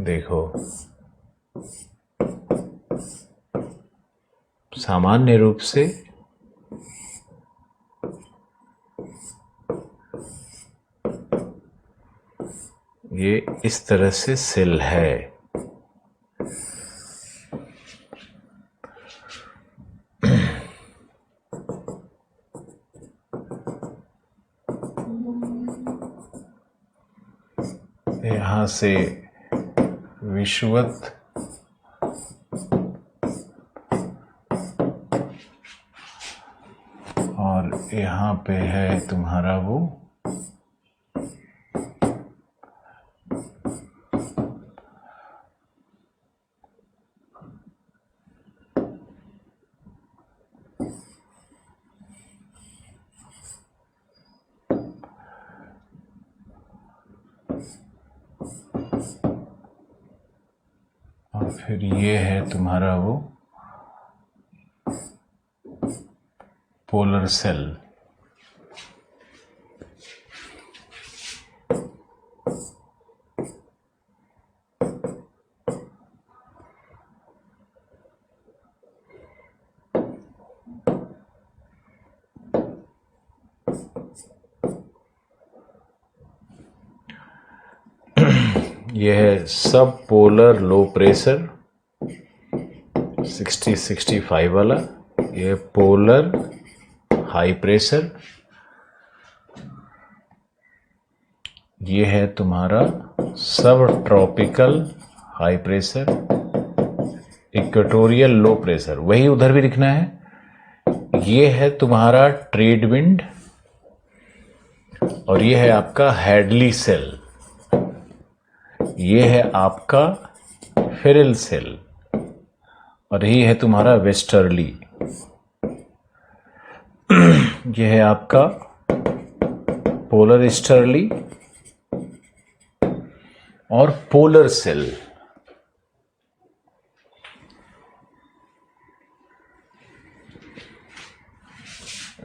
देखो, सामान्य रूप से ये इस तरह से सेल है। यहाँ से विषुवत और यहाँ पे है तुम्हारा वो और फिर ये है तुम्हारा वो पोलर सेल। यह है सब पोलर लो प्रेशर 60-65 वाला, यह पोलर हाई प्रेशर, यह है तुम्हारा सब tropical high pressure, equatorial low pressure, वही उधर भी लिखना है। यह है तुम्हारा ट्रेड विंड और यह है आपका हैडली सेल, ये है आपका फेरिल सेल और यही है तुम्हारा वेस्टर्ली। यह है आपका पोलर ईस्टर्ली और पोलर सेल।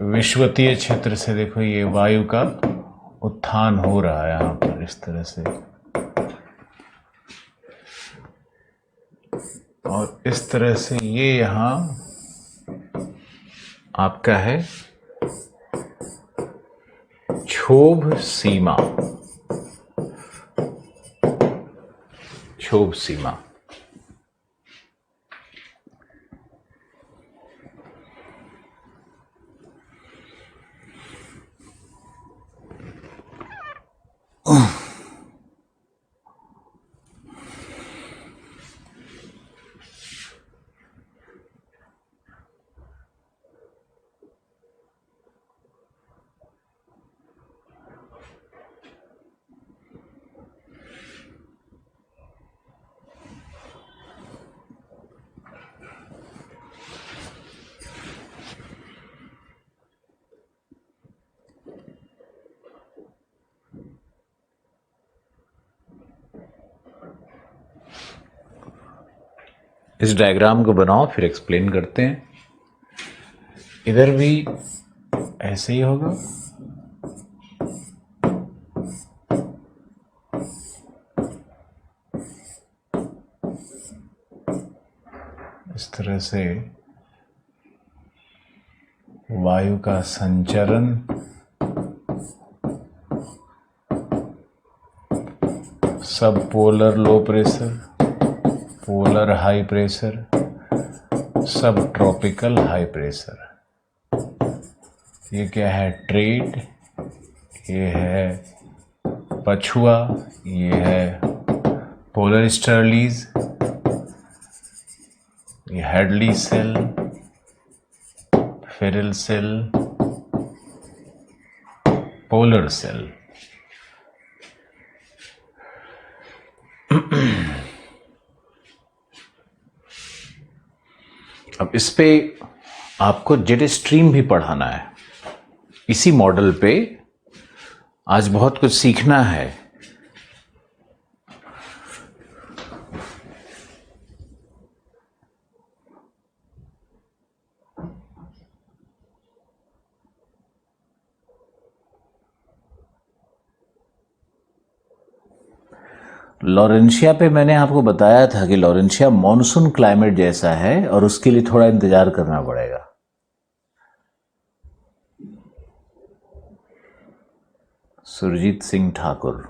विषुवतीय क्षेत्र से देखो ये वायु का उत्थान हो रहा है यहां पर इस तरह से, और इस तरह से ये यहां आपका है क्षोभ सीमा। क्षोभ सीमा इस डायग्राम को बनाओ फिर एक्सप्लेन करते हैं। इधर भी ऐसे ही होगा। इस तरह से वायु का संचरण सब polar low pressure, polar high pressure, सब ट्रॉपिकल हाई प्रेशर। ये क्या है ट्रेड, ये है पछुआ, ये है पोलर स्टर्लीज, ये Hadley cell, Ferrel cell, polar cell. अब इस पे आपको जेट स्ट्रीम भी पढ़ाना है। इसी मॉडल पे आज बहुत कुछ सीखना है। लॉरेंशिया पे मैंने आपको बताया था कि लॉरेंशिया मॉनसून क्लाइमेट जैसा है और उसके लिए थोड़ा इंतजार करना पड़ेगा। सुरजीत सिंह ठाकुर।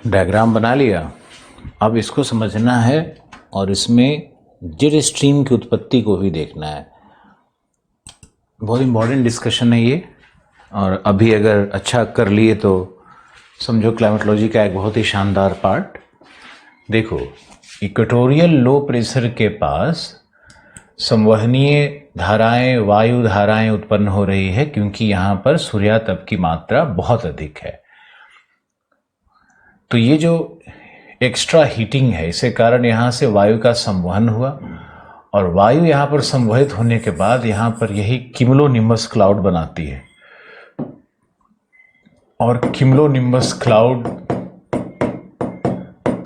डायग्राम बना लिया। अब इसको समझना है और इसमें जेट स्ट्रीम की उत्पत्ति को भी देखना है। बहुत इंपॉर्टेंट डिस्कशन है ये, और अभी अगर अच्छा कर लिए तो समझो क्लाइमेटोलॉजी का एक बहुत ही शानदार पार्ट। देखो, इक्वेटोरियल लो प्रेशर के पास संवहनीय धाराएं, वायु धाराएं उत्पन्न हो रही है क्योंकि यहाँ पर सूर्यातप की मात्रा बहुत अधिक है। तो ये जो एक्स्ट्रा हीटिंग है, इसके कारण यहाँ से वायु का संवहन हुआ, और वायु यहाँ पर संवहित होने के बाद यहाँ पर यही क्यूमुलोनिम्बस क्लाउड बनाती है, और क्यूमुलोनिम्बस क्लाउड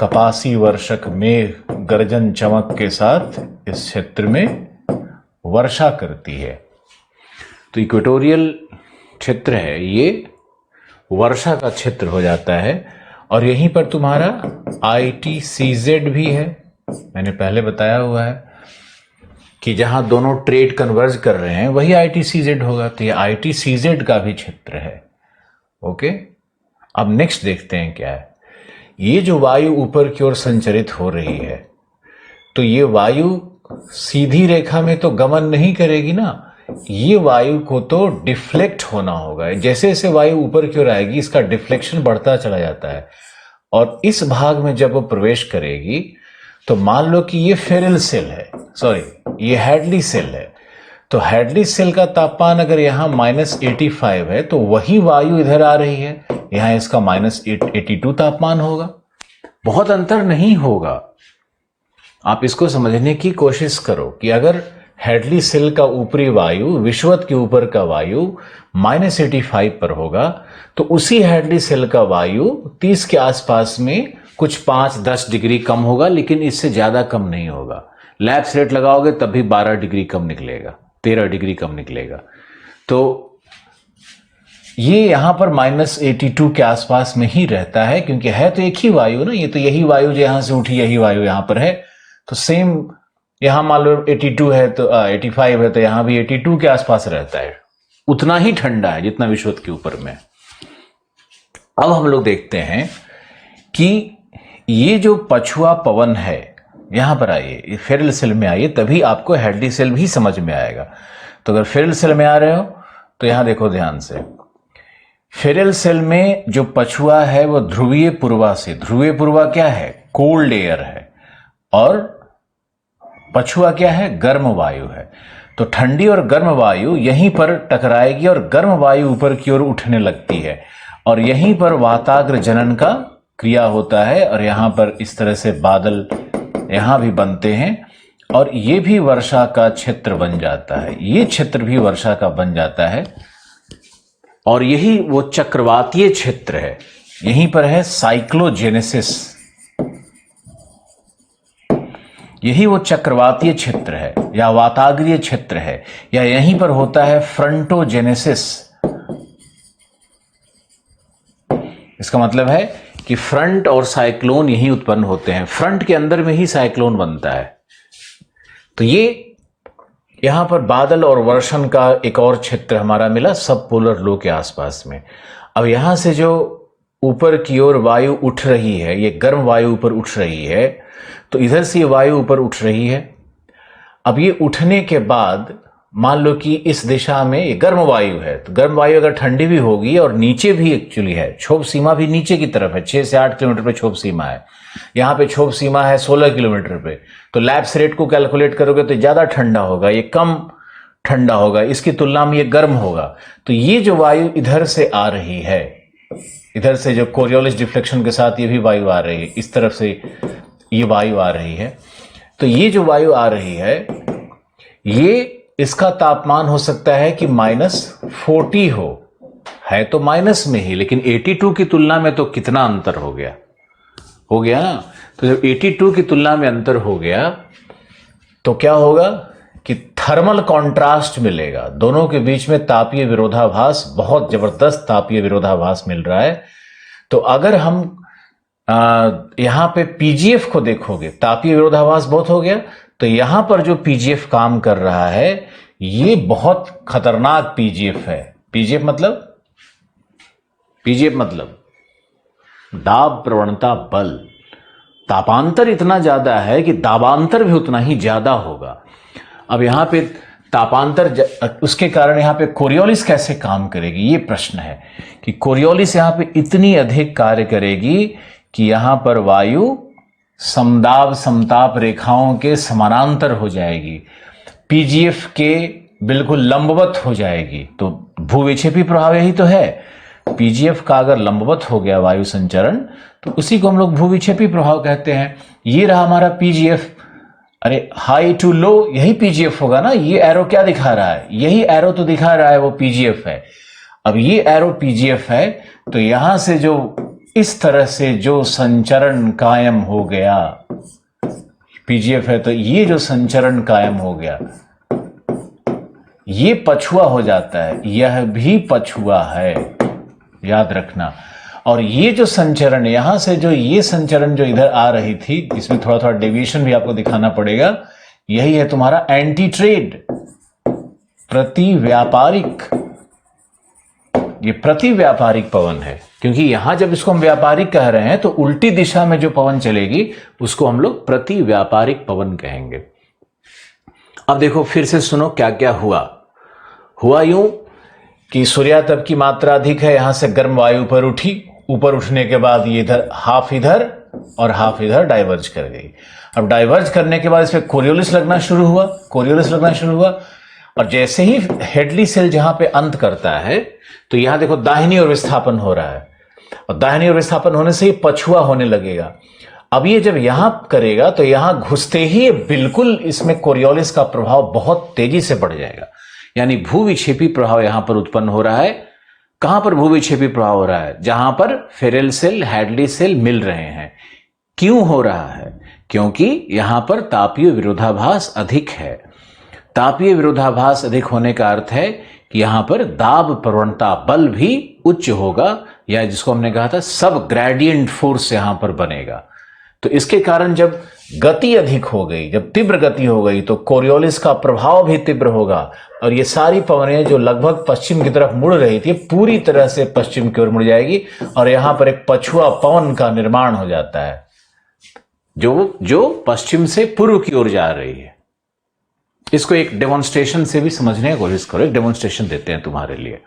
कपासी वर्षक मेघ गर्जन चमक के साथ इस क्षेत्र में वर्षा करती है। तो इक्वेटोरियल क्षेत्र है ये वर्षा का क्षेत्र हो जाता है, और यहीं पर तुम्हारा ITCZ भी है। मैंने पहले बताया हुआ है कि जहां दोनों ट्रेड कन्वर्ज कर रहे हैं वही ITCZ होगा, तो ये ITCZ का भी क्षेत्र है। ओके, अब नेक्स्ट देखते हैं क्या है। ये जो वायु ऊपर की ओर संचरित हो रही है, तो ये वायु सीधी रेखा में तो गमन नहीं करेगी ना, ये वायु को तो डिफ्लेक्ट होना होगा। जैसे जैसे वायु ऊपर की ओर आएगी इसका डिफ्लेक्शन बढ़ता चला जाता है, और इस भाग में जब वो प्रवेश करेगी तो मान लो कि ये फेरल सेल है, सॉरी ये हैडली सेल है, तो हैडली सेल का तापमान अगर यहाँ -85 है तो वही वायु इधर आ रही है, यहाँ इसका -82 तापमान होगा। बहुत अंतर नहीं होगा। आप इसको समझने की कोशिश करो कि अगर हैडली सेल का ऊपरी वायु विषुवत के ऊपर का वायु -85 पर होगा, तो उसी हैडली सेल का वायु 30 के आसपास में कुछ 5-10 डिग्री कम होगा, लेकिन इससे ज्यादा कम नहीं होगा। लैब स्लेट लगाओगे तब भी 12 डिग्री कम निकलेगा, 13 डिग्री कम निकलेगा। तो ये यहां पर -82 के आसपास में ही रहता है, क्योंकि है तो एक ही वायु ना, ये तो यही वायु जो यहां से उठी यही वायु यहां पर है, तो सेम यहां मान लो 82 है तो 85 है, तो यहां भी 82 के आसपास रहता है, उतना ही ठंडा है जितना विषुवत के ऊपर में। अब हम लोग देखते हैं कि ये जो पछुआ पवन है यहां पर आइए, फेरल सेल में आइए, तभी आपको हैडली सेल भी समझ में आएगा। तो अगर फेरल सेल में आ रहे हो तो यहां देखो ध्यान से, फेरल सेल में जो पछुआ है वो ध्रुवीय पूर्वा से, ध्रुवीय पूर्वा क्या है, कोल्ड एयर है, और पछुआ क्या है, गर्म वायु है। तो ठंडी और गर्म वायु यहीं पर टकराएगी और गर्म वायु ऊपर की ओर उठने लगती है, और यहीं पर वाताग्र जनन का क्रिया होता है, और यहां पर इस तरह से बादल यहां भी बनते हैं, और ये भी वर्षा का क्षेत्र बन जाता है, ये क्षेत्र भी वर्षा का बन जाता है। और यही वो चक्रवातीय क्षेत्र है, यहीं पर है साइक्लोजेनेसिस, यही वो चक्रवातीय क्षेत्र है या वाताग्रीय क्षेत्र है, या यहीं पर होता है फ्रंटोजेनेसिस। इसका मतलब है कि फ्रंट और साइक्लोन यही उत्पन्न होते हैं, फ्रंट के अंदर में ही साइक्लोन बनता है। तो ये यहां पर बादल और वर्षण का एक और क्षेत्र हमारा मिला सब पोलर लो के आसपास में। अब यहां से जो ऊपर की ओर वायु उठ रही है, ये गर्म वायु ऊपर उठ रही है, तो इधर से ये वायु ऊपर उठ रही है। अब ये उठने के बाद मान लो कि इस दिशा में ये गर्म वायु है, तो गर्म वायु अगर ठंडी भी होगी और नीचे भी एक्चुअली है, क्षोभ सीमा भी नीचे की तरफ है, 6 से 8 किलोमीटर पे क्षोभ सीमा है, यहां पे क्षोभ सीमा है 16 किलोमीटर पे। तो लैप्स रेट को कैलकुलेट करोगे तो ज्यादा ठंडा होगा, ये कम ठंडा होगा, इसकी तुलना में ये गर्म होगा। तो ये जो वायु इधर से आ रही है, इधर से जो कोरियोलिस डिफ्लेक्शन के साथ ये भी वायु आ रही है, इस तरफ से ये वायु आ रही है, तो ये जो वायु आ रही है, ये इसका तापमान हो सकता है कि -40 हो, है तो माइनस में ही, लेकिन 82 की तुलना में तो कितना अंतर हो गया ना। तो जब 82 की तुलना में अंतर हो गया तो क्या होगा कि थर्मल कंट्रास्ट मिलेगा, दोनों के बीच में तापीय विरोधाभास, बहुत जबरदस्त तापीय विरोधाभास मिल रहा है। तो अगर हम यहां पे पीजीएफ को देखोगे, तापीय विरोधाभास बहुत हो गया, तो यहां पर जो पीजीएफ काम कर रहा है ये बहुत खतरनाक पीजीएफ है। पीजीएफ मतलब दाब प्रवणता बल, तापांतर इतना ज्यादा है कि दाबांतर भी उतना ही ज्यादा होगा। अब यहां पे तापांतर, उसके कारण यहां पे कोरियोलिस कैसे काम करेगी, ये प्रश्न है कि कोरियोलिस यहां पे इतनी अधिक कार्य करेगी कि यहां पर वायु समदाब समताप रेखाओं के समानांतर हो जाएगी, पीजीएफ के बिल्कुल लंबवत हो जाएगी। तो भूविक्षेपी प्रभाव यही तो है, पीजीएफ का अगर लंबवत हो गया वायु संचरण तो उसी को हम लोग भूविक्षेपी प्रभाव कहते हैं। ये रहा हमारा पीजीएफ, अरे हाई टू लो यही पीजीएफ होगा ना। ये एरो क्या दिखा रहा है, यही एरो तो दिखा रहा है वो पीजीएफ है। अब ये एरो पीजीएफ है, तो यहां से जो इस तरह से जो संचरण कायम हो गया, पीजीएफ है तो ये जो संचरण कायम हो गया ये पछुआ हो जाता है, यह भी पछुआ है, याद रखना। और ये जो संचरण यहां से जो ये संचरण जो इधर आ रही थी, इसमें थोड़ा थोड़ा डेविएशन भी आपको दिखाना पड़ेगा, यही है तुम्हारा एंटी ट्रेड, प्रति व्यापारिक। ये प्रति व्यापारिक पवन है, क्योंकि यहां जब इसको हम व्यापारिक कह रहे हैं तो उल्टी दिशा में जो पवन चलेगी उसको हम लोग प्रति व्यापारिक पवन कहेंगे। अब देखो फिर से सुनो क्या क्या हुआ यूं कि सूर्यातप की मात्रा अधिक है, यहां से गर्म वायु ऊपर उठी, ऊपर उठने के बाद ये इधर हाफ इधर और हाफ इधर डाइवर्ज कर गई। अब डाइवर्ज करने के बाद इसमें कोरियोलिस लगना शुरू हुआ, और जैसे ही हेडली सेल जहां पे अंत करता है तो यहां देखो दाहिनी ओर विस्थापन हो रहा है, और दाहिनी ओर विस्थापन होने से ही पछुआ होने लगेगा। अब ये जब यहां करेगा तो यहां घुसते ही बिल्कुल इसमें कोरियोलिस का प्रभाव बहुत तेजी से बढ़ जाएगा, यानी भूविक्षेपी प्रभाव यहां पर उत्पन्न हो रहा है। कहां पर भूविक्षेपी प्रभाव हो रहा है, जहां पर फेरेल सेल हैडली सेल मिल रहे हैं। क्यों हो रहा है, क्योंकि यहां पर तापीय विरोधाभास अधिक है। तापीय विरोधाभास अधिक होने का अर्थ है कि यहां पर दाब प्रवणता बल भी उच्च होगा, या जिसको हमने कहा था सब ग्रेडियंट फोर्स यहां पर बनेगा। तो इसके कारण जब गति अधिक हो गई, जब तीव्र गति हो गई, तो कोरियोलिस का प्रभाव भी तीव्र होगा, और ये सारी पवनें जो लगभग पश्चिम की तरफ मुड़ रही थी पूरी तरह से पश्चिम की ओर मुड़ जाएगी, और यहां पर एक पछुआ पवन का निर्माण हो जाता है। जो पश्चिम से पूर्व की ओर जा रही है। इसको एक डेमोन्स्ट्रेशन से भी समझने की कोशिश करो। एक डेमोन्स्ट्रेशन देते हैं तुम्हारे लिए।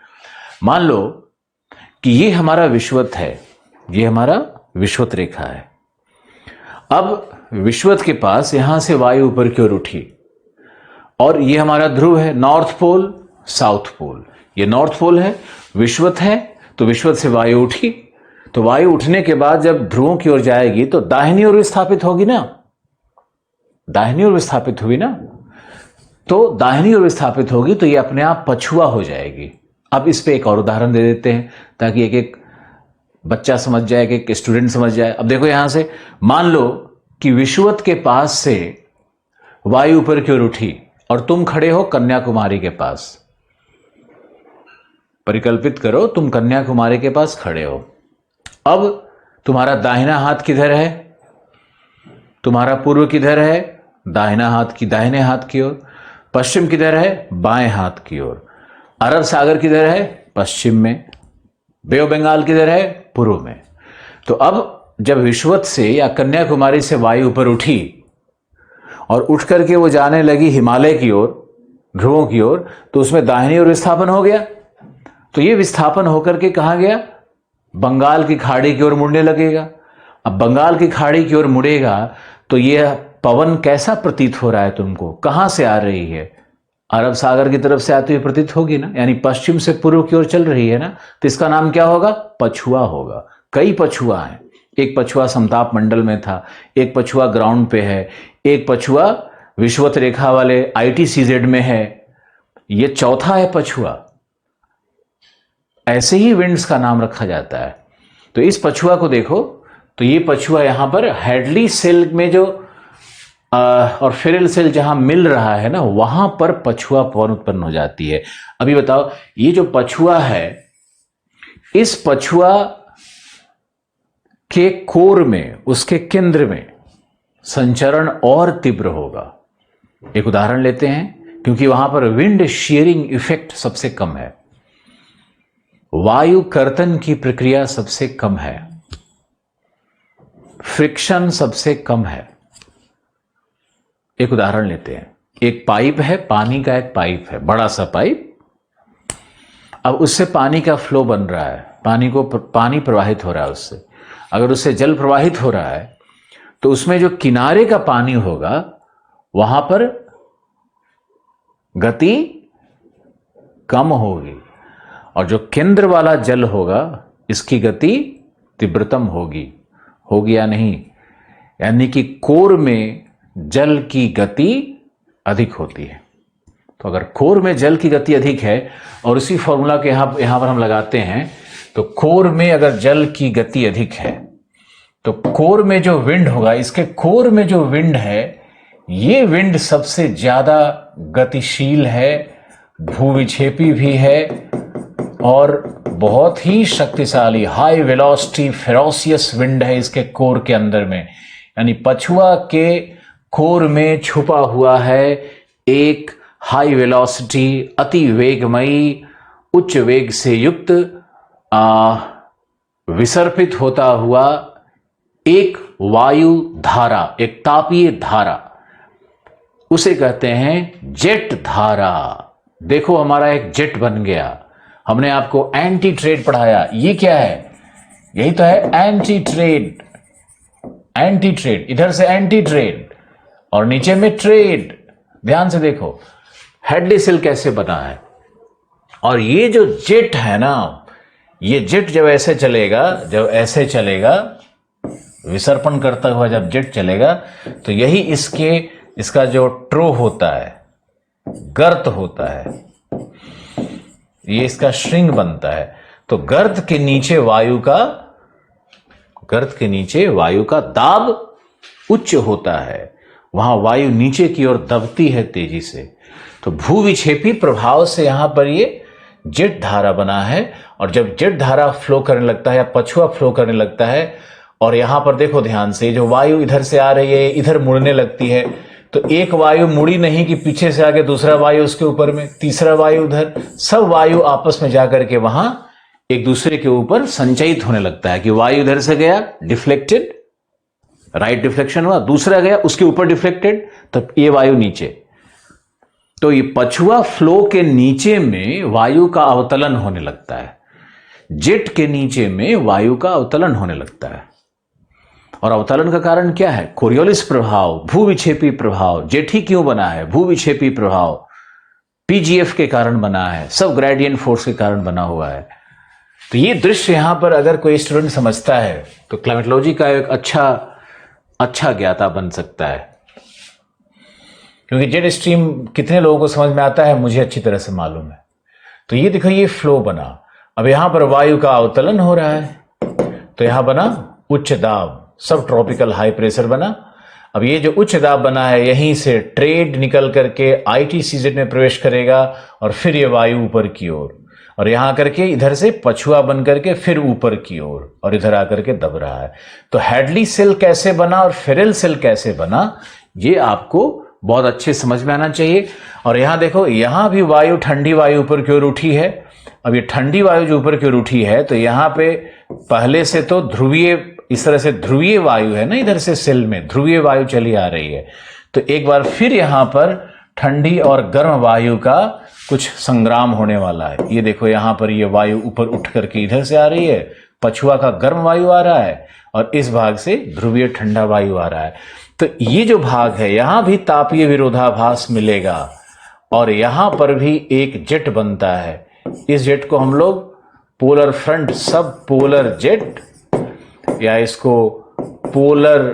मान लो कि ये हमारा विषुवत है, ये हमारा विषुवत रेखा है। अब विषुवत के पास यहां से वायु ऊपर की ओर उठी और ये हमारा ध्रुव है, नॉर्थ पोल साउथ पोल। ये नॉर्थ पोल है, विषुवत है, तो विषुवत से वायु उठी, तो वायु उठने के बाद जब ध्रुवों की ओर जाएगी तो दाहिनी ओर विस्थापित होगी ना, दाहिनी ओर विस्थापित हुई ना, तो दाहिनी ओर विस्थापित होगी तो ये अपने आप पछुआ हो जाएगी। अब इस पे एक और उदाहरण दे देते हैं ताकि एक एक बच्चा समझ जाए, एक एक स्टूडेंट समझ जाए। अब देखो यहां से मान लो कि विषुवत के पास से वायु ऊपर की ओर उठी और तुम खड़े हो कन्याकुमारी के पास। परिकल्पित करो, तुम कन्याकुमारी के पास खड़े हो। अब तुम्हारा दाहिना हाथ किधर है, तुम्हारा पूर्व किधर है, दाहिना हाथ की दाहिने हाथ की ओर। पश्चिम किधर है, बाएं हाथ की ओर। अरब सागर किधर है, पश्चिम में। बे ऑफ बंगाल किधर है, पूर्व में। तो अब जब विषुवत से या कन्याकुमारी से वायु ऊपर उठी और उठ करके वो जाने लगी हिमालय की ओर, ध्रुवों की ओर, तो उसमें दाहिनी ओर विस्थापन हो गया। तो ये विस्थापन होकर के कहां गया, बंगाल की खाड़ी की ओर मुड़ने लगेगा। अब बंगाल की खाड़ी की ओर मुड़ेगा तो यह पवन कैसा प्रतीत हो रहा है तुमको, कहां से आ रही है, अरब सागर की तरफ से आती हुई प्रतीत होगी ना, यानी पश्चिम से पूर्व की ओर चल रही है ना, तो इसका नाम क्या होगा, पछुआ होगा। कई पछुआ हैं, एक पछुआ समताप मंडल में था, एक पछुआ ग्राउंड पे है, एक पछुआ विषुवत रेखा वाले ITCZ में है, ये चौथा है पछुआ। ऐसे ही विंड्स का नाम रखा जाता है। तो इस पछुआ को देखो, तो ये पछुआ यहां पर हेडली सेल में जो और फेरल सेल जहां मिल रहा है ना, वहां पर पछुआ पवन उत्पन्न हो जाती है। अभी बताओ, ये जो पछुआ है, इस पछुआ के कोर में, उसके केंद्र में संचरण और तीव्र होगा। एक उदाहरण लेते हैं, क्योंकि वहां पर विंड शेयरिंग इफेक्ट सबसे कम है, वायु कर्तन की प्रक्रिया सबसे कम है, फ्रिक्शन सबसे कम है। एक उदाहरण लेते हैं, एक पाइप है, पानी का एक पाइप है, बड़ा सा पाइप। अब उससे पानी का फ्लो बन रहा है, पानी प्रवाहित हो रहा है उससे। अगर उससे जल प्रवाहित हो रहा है तो उसमें जो किनारे का पानी होगा वहां पर गति कम होगी, और जो केंद्र वाला जल होगा इसकी गति तीव्रतम होगी या नहीं, यानी कि कोर में जल की गति अधिक होती है। तो अगर कोर में जल की गति अधिक है, और उसी फॉर्मूला के यहां पर हम लगाते हैं, तो कोर में अगर जल की गति अधिक है तो कोर में जो विंड होगा, इसके कोर में जो विंड है, ये विंड सबसे ज्यादा गतिशील है, भूविक्षेपी भी है और बहुत ही शक्तिशाली हाई वेलोसिटी फेरोसियस विंड है इसके कोर के अंदर में। यानी पछुआ के कोर में छुपा हुआ है एक हाई वेलोसिटी, अति वेगमयी, उच्च वेग से युक्त विसर्पित होता हुआ एक वायु धारा, एक तापीय धारा, उसे कहते हैं जेट धारा। देखो हमारा एक जेट बन गया। हमने आपको एंटी ट्रेड पढ़ाया, ये क्या है, यही तो है एंटी ट्रेड। एंटी ट्रेड, इधर से एंटी ट्रेड और नीचे में ट्रेड। ध्यान से देखो हेडली सेल कैसे बना है। और ये जो जेट है ना, ये जेट जब ऐसे चलेगा, विसर्पण करता हुआ जब जेट चलेगा, तो यही इसका जो ट्रो होता है, गर्त होता है, ये इसका श्रिंग बनता है। तो गर्त के नीचे वायु का दाब उच्च होता है, वहां वायु नीचे की ओर दबती है तेजी से। तो भूविक्षेपी प्रभाव से यहां पर ये जेट धारा बना है। और जब जेट धारा फ्लो करने लगता है या पछुआ फ्लो करने लगता है, और यहां पर देखो ध्यान से, जो वायु इधर से आ रही है इधर मुड़ने लगती है, तो एक वायु मुड़ी नहीं कि पीछे से आगे दूसरा वायु उसके ऊपर में, तीसरा वायु उधर, सब वायु आपस में जाकर के वहां एक दूसरे के ऊपर संचयित होने लगता है कि वायु इधर से गया डिफ्लेक्टेड, राइट डिफ्लेक्शन हुआ, दूसरा गया उसके ऊपर डिफ्लेक्टेड, तो ये वायु नीचे। तो ये पछुआ फ्लो के नीचे में वायु का अवतलन होने लगता है, जेट के नीचे में वायु का अवतलन होने लगता है। और अवतलन का कारण क्या है? कोरियोलिस प्रभाव, भूविक्षेपी प्रभाव। जेट ही क्यों बना है? भूविक्षेपी प्रभाव, पीजीएफ के कारण बना है, सब ग्रेडियंट फोर्स के कारण बना हुआ है। तो ये दृश्य यहां पर अगर कोई स्टूडेंट समझता है तो क्लाइमेटोलॉजी का एक अच्छा ज्ञाता बन सकता है। क्योंकि जेट स्ट्रीम कितने लोगों को समझ में आता है, मुझे अच्छी तरह से मालूम है। तो ये देखो, ये फ्लो बना, अब यहां पर वायु का अवतलन हो रहा है, तो यहां बना उच्च दाब, सब ट्रॉपिकल हाई प्रेशर बना। अब ये जो उच्च दाब बना है, यहीं से ट्रेड निकल करके आईटीसीजेड में प्रवेश करेगा और फिर ये वायु ऊपर की ओर, और यहां करके इधर से पछुआ बन करके फिर ऊपर की ओर और इधर आकर के दब रहा है। तो हैडली सेल कैसे बना और फेरेल सेल कैसे बना, ये आपको बहुत अच्छे समझ में आना चाहिए। और यहां देखो, यहां भी वायु, ठंडी वायु ऊपर की ओर उठी है। अब ये ठंडी वायु जो ऊपर की ओर उठी है, तो यहां पे पहले से तो ध्रुवीय, इस तरह से ध्रुवीय वायु है ना, इधर से सेल में ध्रुवीय वायु चली आ रही है। तो एक बार फिर यहां पर ठंडी और गर्म वायु का कुछ संग्राम होने वाला है। ये देखो, यहां पर ये वायु ऊपर उठ करके इधर से आ रही है, पछुआ का गर्म वायु आ रहा है और इस भाग से ध्रुवीय ठंडा वायु आ रहा है। तो ये जो भाग है, यहां भी तापीय विरोधाभास मिलेगा और यहां पर भी एक जेट बनता है। इस जेट को हम लोग पोलर फ्रंट सब पोलर जेट, या इसको पोलर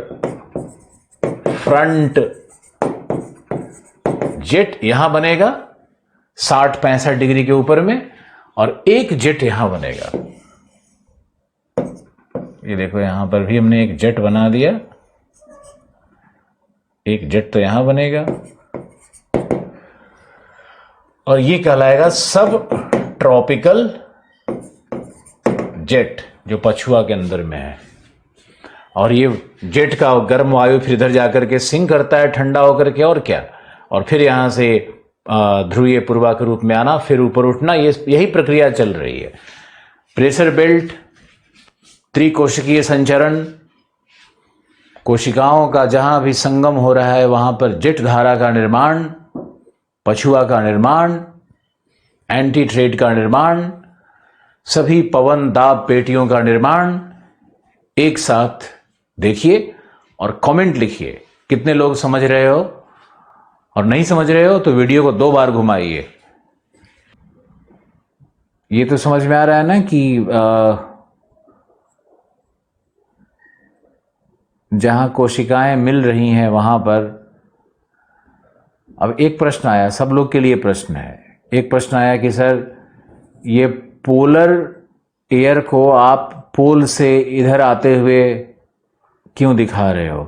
फ्रंट जेट यहां बनेगा 60-65 डिग्री के ऊपर में, और एक जेट यहां बनेगा। ये देखो, यहां पर भी हमने एक जेट बना दिया, एक जेट तो यहां बनेगा, और ये कहलाएगा सब ट्रॉपिकल जेट, जो पछुआ के अंदर में है। और ये जेट का गर्म वायु फिर इधर जाकर के सिंक करता है ठंडा होकर के, और क्या, और फिर यहां से ध्रुवीय पूर्वा के रूप में आना, फिर ऊपर उठना, यही प्रक्रिया चल रही है। प्रेशर बेल्ट, त्रिकोशिकीय संचरण, कोशिकाओं का जहां भी संगम हो रहा है वहां पर जेट धारा का निर्माण, पछुआ का निर्माण, एंटी ट्रेड का निर्माण, सभी पवन दाब पेटियों का निर्माण। एक साथ देखिए और कमेंट लिखिए, कितने लोग समझ रहे हो, और नहीं समझ रहे हो तो वीडियो को 2 बार घुमाइए। ये तो समझ में आ रहा है ना कि जहां कोशिकाएं मिल रही हैं वहां पर। अब एक प्रश्न आया, सब लोग के लिए प्रश्न है। एक प्रश्न आया कि सर, ये पोलर एयर को आप पोल से इधर आते हुए क्यों दिखा रहे हो?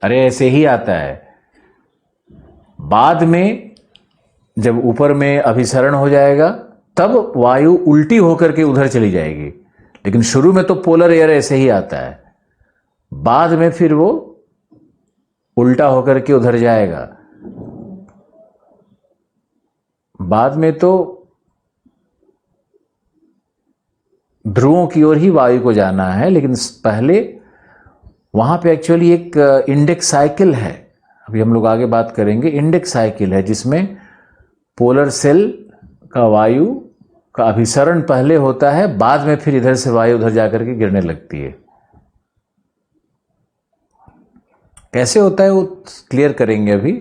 अरे ऐसे ही आता है, बाद में जब ऊपर में अभिसरण हो जाएगा तब वायु उल्टी होकर के उधर चली जाएगी, लेकिन शुरू में तो पोलर एयर ऐसे ही आता है, बाद में फिर वो उल्टा होकर के उधर जाएगा। बाद में तो ध्रुवों की ओर ही वायु को जाना है, लेकिन पहले वहां पे एक्चुअली एक इंडेक्स साइकिल है, अभी हम लोग आगे बात करेंगे। इंडेक्स साइकिल है जिसमें पोलर सेल का वायु का अभिसरण पहले होता है, बाद में फिर इधर से वायु उधर जाकर के गिरने लगती है। कैसे होता है वो क्लियर करेंगे अभी।